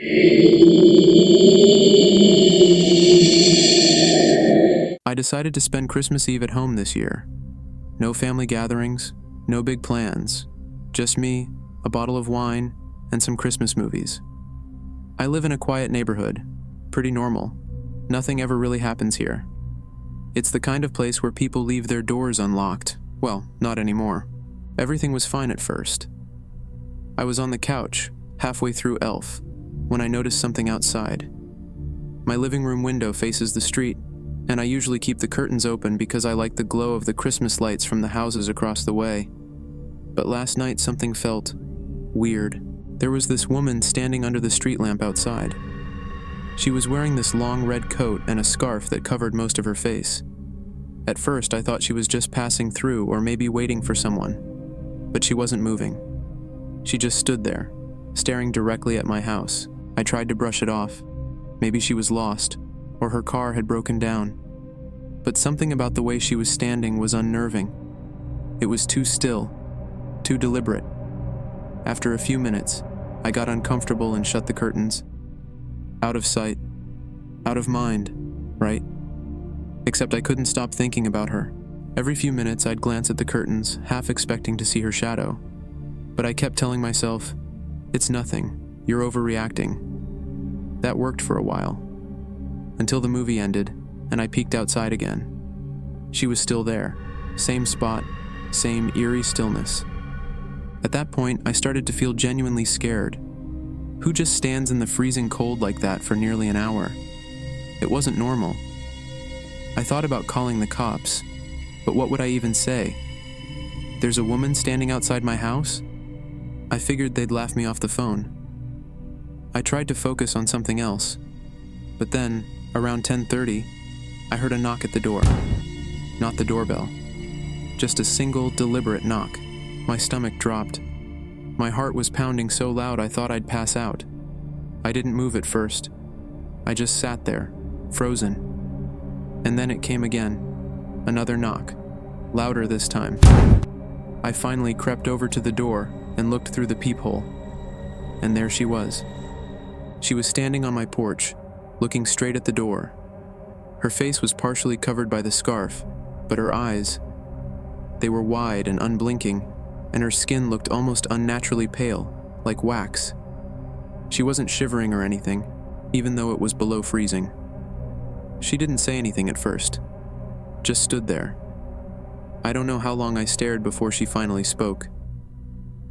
I decided to spend Christmas Eve at home this year. No family gatherings, no big plans. Just me, a bottle of wine, and some Christmas movies. I live in a quiet neighborhood. Pretty normal. Nothing ever really happens here. It's the kind of place where people leave their doors unlocked. Well, not anymore. Everything was fine at first. I was on the couch, halfway through Elf, when I noticed something outside. My living room window faces the street, and I usually keep the curtains open because I like the glow of the Christmas lights from the houses across the way. But last night something felt weird. There was this woman standing under the street lamp outside. She was wearing this long red coat and a scarf that covered most of her face. At first, I thought she was just passing through or maybe waiting for someone. But she wasn't moving. She just stood there, staring directly at my house. I tried to brush it off. Maybe she was lost, or her car had broken down. But something about the way she was standing was unnerving. It was too still, too deliberate. After a few minutes, I got uncomfortable and shut the curtains. Out of sight, out of mind, right? Except I couldn't stop thinking about her. Every few minutes I'd glance at the curtains, half expecting to see her shadow. But I kept telling myself, it's nothing, you're overreacting. That worked for a while. Until the movie ended, and I peeked outside again. She was still there, same spot, same eerie stillness. At that point, I started to feel genuinely scared. Who just stands in the freezing cold like that for nearly an hour? It wasn't normal. I thought about calling the cops, but what would I even say? There's a woman standing outside my house? I figured they'd laugh me off the phone. I tried to focus on something else, but then, around 10:30, I heard a knock at the door. Not the doorbell. Just a single, deliberate knock. My stomach dropped. My heart was pounding so loud I thought I'd pass out. I didn't move at first. I just sat there, frozen. And then it came again. Another knock. Louder this time. I finally crept over to the door and looked through the peephole. And there she was. She was standing on my porch, looking straight at the door. Her face was partially covered by the scarf, but her eyes, they were wide and unblinking, and her skin looked almost unnaturally pale, like wax. She wasn't shivering or anything, even though it was below freezing. She didn't say anything at first, just stood there. I don't know how long I stared before she finally spoke.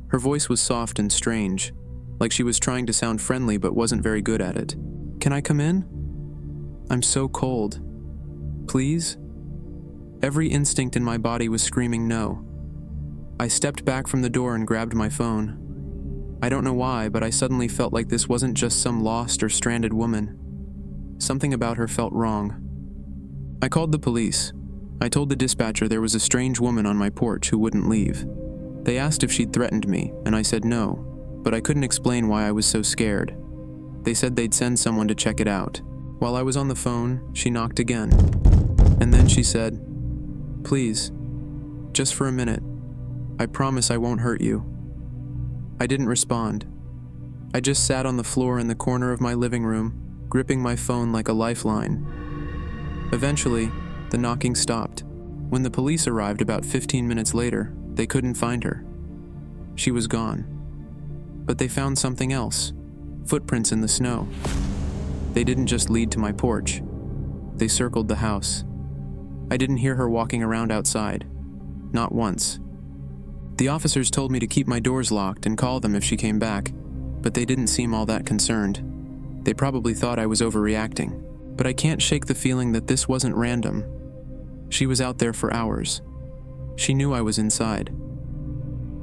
Her voice was soft and strange, like she was trying to sound friendly but wasn't very good at it. "Can I come in? I'm so cold. Please?" Every instinct in my body was screaming no. I stepped back from the door and grabbed my phone. I don't know why, but I suddenly felt like this wasn't just some lost or stranded woman. Something about her felt wrong. I called the police. I told the dispatcher there was a strange woman on my porch who wouldn't leave. They asked if she'd threatened me, and I said no, but I couldn't explain why I was so scared. They said they'd send someone to check it out. While I was on the phone, she knocked again. And then she said, "Please, just for a minute. I promise I won't hurt you." I didn't respond. I just sat on the floor in the corner of my living room, gripping my phone like a lifeline. Eventually, the knocking stopped. When the police arrived about 15 minutes later, they couldn't find her. She was gone. But they found something else. Footprints in the snow. They didn't just lead to my porch. They circled the house. I didn't hear her walking around outside. Not once. The officers told me to keep my doors locked and call them if she came back, but they didn't seem all that concerned. They probably thought I was overreacting, but I can't shake the feeling that this wasn't random. She was out there for hours. She knew I was inside.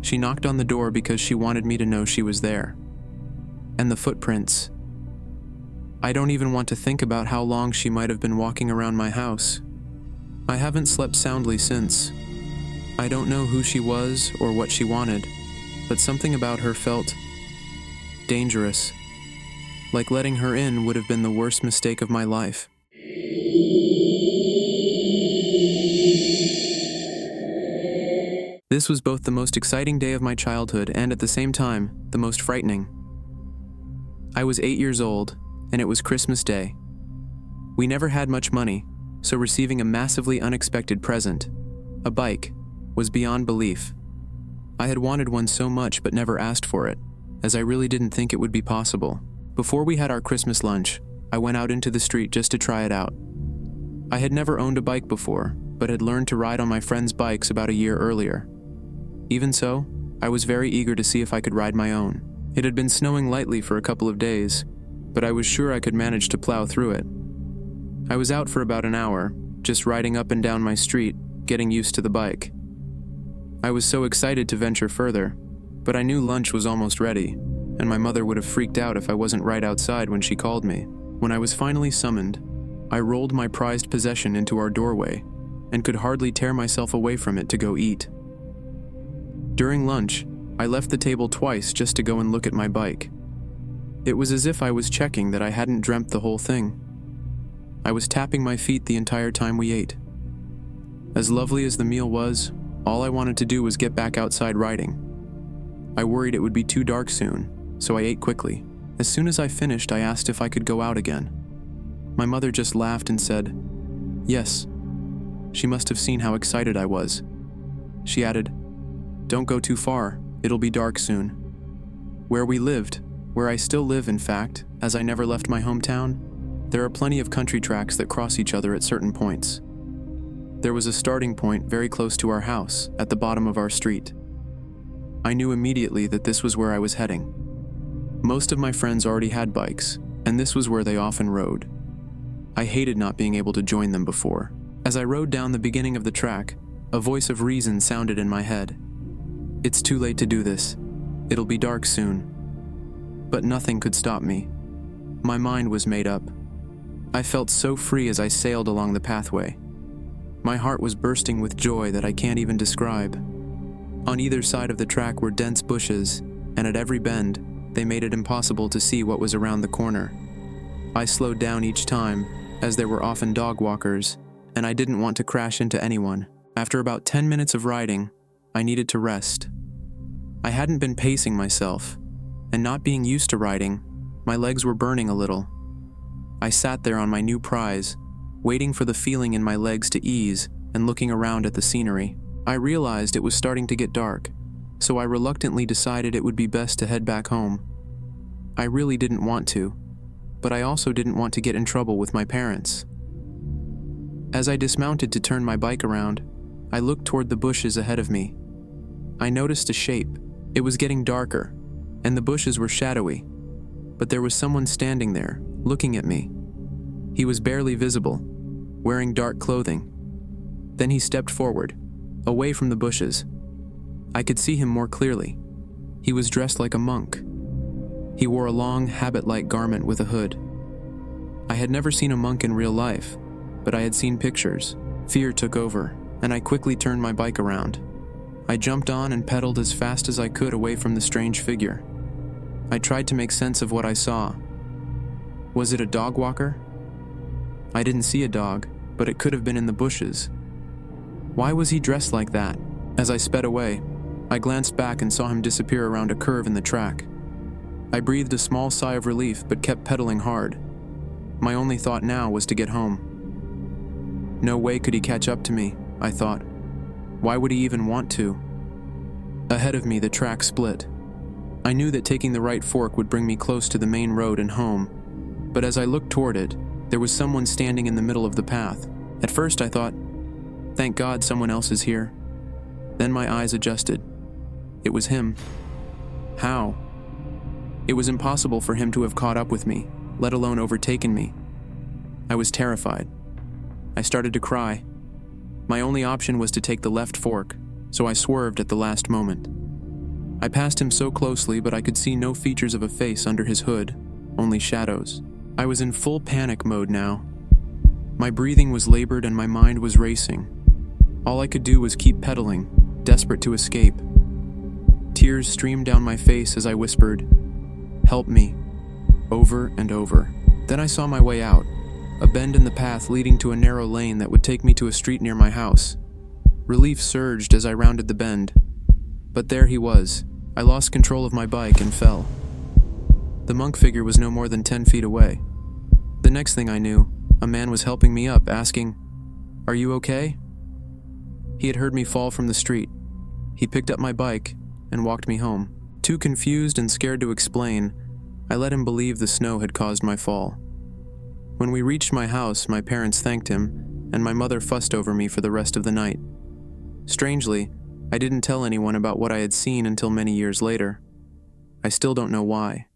She knocked on the door because she wanted me to know she was there. And the footprints. I don't even want to think about how long she might have been walking around my house. I haven't slept soundly since. I don't know who she was or what she wanted, but something about her felt dangerous. Like letting her in would have been the worst mistake of my life. This was both the most exciting day of my childhood and at the same time, the most frightening. I was 8 years old, and it was Christmas Day. We never had much money, so receiving a massively unexpected present, a bike, was beyond belief. I had wanted one so much but never asked for it, as I really didn't think it would be possible. Before we had our Christmas lunch, I went out into the street just to try it out. I had never owned a bike before, but had learned to ride on my friends' bikes about a year earlier. Even so, I was very eager to see if I could ride my own. It had been snowing lightly for a couple of days, but I was sure I could manage to plow through it. I was out for about an hour, just riding up and down my street, getting used to the bike. I was so excited to venture further, but I knew lunch was almost ready, and my mother would have freaked out if I wasn't right outside when she called me. When I was finally summoned, I rolled my prized possession into our doorway and could hardly tear myself away from it to go eat. During lunch, I left the table twice just to go and look at my bike. It was as if I was checking that I hadn't dreamt the whole thing. I was tapping my feet the entire time we ate. As lovely as the meal was, all I wanted to do was get back outside riding. I worried it would be too dark soon, so I ate quickly. As soon as I finished, I asked if I could go out again. My mother just laughed and said, "Yes." She must have seen how excited I was. She added, "Don't go too far, it'll be dark soon." Where we lived, where I still live in fact, as I never left my hometown, there are plenty of country tracks that cross each other at certain points. There was a starting point very close to our house, at the bottom of our street. I knew immediately that this was where I was heading. Most of my friends already had bikes, and this was where they often rode. I hated not being able to join them before. As I rode down the beginning of the track, a voice of reason sounded in my head. "It's too late to do this. It'll be dark soon." But nothing could stop me. My mind was made up. I felt so free as I sailed along the pathway. My heart was bursting with joy that I can't even describe. On either side of the track were dense bushes, and at every bend, they made it impossible to see what was around the corner. I slowed down each time, as there were often dog walkers, and I didn't want to crash into anyone. After about 10 minutes of riding, I needed to rest. I hadn't been pacing myself, and not being used to riding, my legs were burning a little. I sat there on my new prize, waiting for the feeling in my legs to ease and looking around at the scenery. I realized it was starting to get dark, so I reluctantly decided it would be best to head back home. I really didn't want to, but I also didn't want to get in trouble with my parents. As I dismounted to turn my bike around, I looked toward the bushes ahead of me. I noticed a shape. It was getting darker, and the bushes were shadowy, but there was someone standing there, looking at me. He was barely visible, wearing dark clothing. Then he stepped forward, away from the bushes. I could see him more clearly. He was dressed like a monk. He wore a long, habit-like garment with a hood. I had never seen a monk in real life, but I had seen pictures. Fear took over, and I quickly turned my bike around. I jumped on and pedaled as fast as I could away from the strange figure. I tried to make sense of what I saw. Was it a dog walker? I didn't see a dog, but it could have been in the bushes. Why was he dressed like that? As I sped away, I glanced back and saw him disappear around a curve in the track. I breathed a small sigh of relief but kept pedaling hard. My only thought now was to get home. No way could he catch up to me, I thought. Why would he even want to? Ahead of me, the track split. I knew that taking the right fork would bring me close to the main road and home, but as I looked toward it, there was someone standing in the middle of the path. At first I thought, thank God someone else is here. Then my eyes adjusted. It was him. How? It was impossible for him to have caught up with me, let alone overtaken me. I was terrified. I started to cry. My only option was to take the left fork, so I swerved at the last moment. I passed him so closely, but I could see no features of a face under his hood, only shadows. I was in full panic mode now. My breathing was labored and my mind was racing. All I could do was keep pedaling, desperate to escape. Tears streamed down my face as I whispered, "Help me," over and over. Then I saw my way out, a bend in the path leading to a narrow lane that would take me to a street near my house. Relief surged as I rounded the bend. But there he was. I lost control of my bike and fell. The monk figure was no more than 10 feet away. The next thing I knew, a man was helping me up, asking, "Are you okay?" He had heard me fall from the street. He picked up my bike and walked me home. Too confused and scared to explain, I let him believe the snow had caused my fall. When we reached my house, my parents thanked him, and my mother fussed over me for the rest of the night. Strangely, I didn't tell anyone about what I had seen until many years later. I still don't know why.